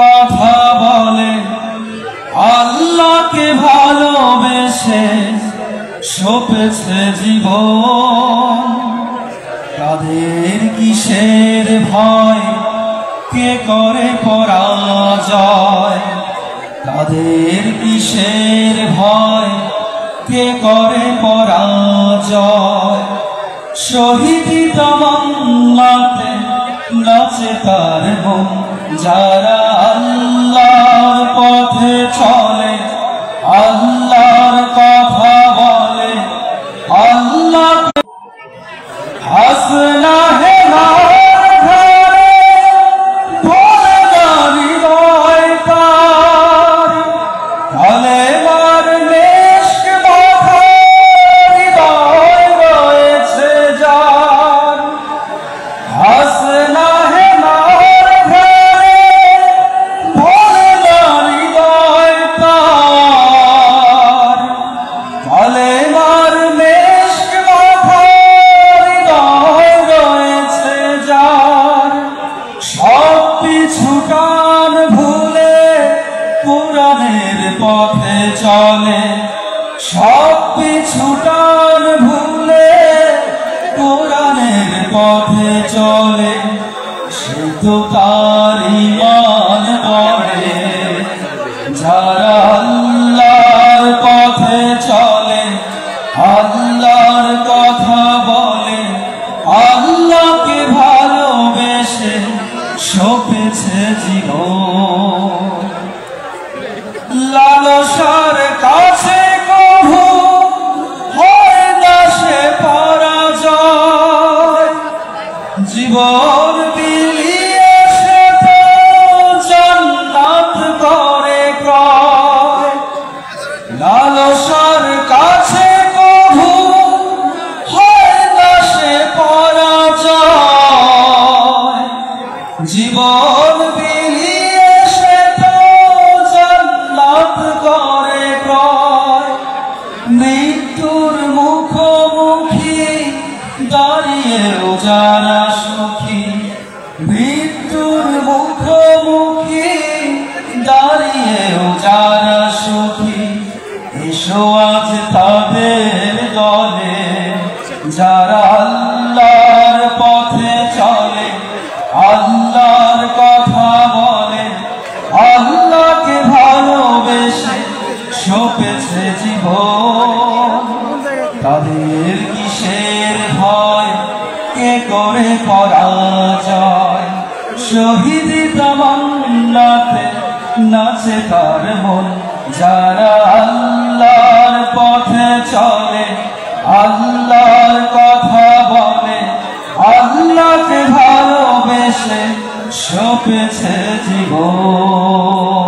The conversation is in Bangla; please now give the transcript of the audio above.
কথা বলে আল্লাহকে ভালোবেসে সপেছে জীবন। তাদের কিসের ভয়, কে করে পরাজয়? তাদের কিসের ভয়, কে করে পরাজয়? শহীদি তামান্নাতে নাচে তার মন, যারা আল্লাহর পথে চলে, আল্লাহর কথা বলে, আল্লাহকে হাসনা হে ছুটান ভুলে কোরআনের পথে চলে, সব পিছুটান ভুলে কোরআনের পথে চলে। সে তো তার ঈমান করে যারা আল্লাহর পথে চলে, আল্লাহর কথা বলে, আল্লাহকে ভালোবেসে সপেছে জীবন। লালসার কাছে কভু হয় না সে পরাজয়, জীবন বিলিয়ে সে তো জান্নাত করে ক্রয়। লালসার কাছে কভু হয় না সে পরাজয়, জীবন বিলিয়ে সে তো জান্নাত করে ক্রয়। মৃত্যুর মুখোমুখি দাঁড়িয়েও যারা সুখী, মৃত্যুর মুখোমুখি দাঁড়িয়েও যারা সুখী, এসো আজ তাদের দলে, যারা আল্লাহর পথে চলে, আল্লাহর কথা বলে, আল্লাহকে ভালোবেসে সপেছে জীবন। তাদের কিসের ভয়, কে করে পরাজয়? শহীদি তামান্নাতে নাচে তার মন, যারা আল্লাহর পথে চলে, আল্লাহর কথা বলে, আল্লাহকে ভালোবেসে সপেছে জীবন।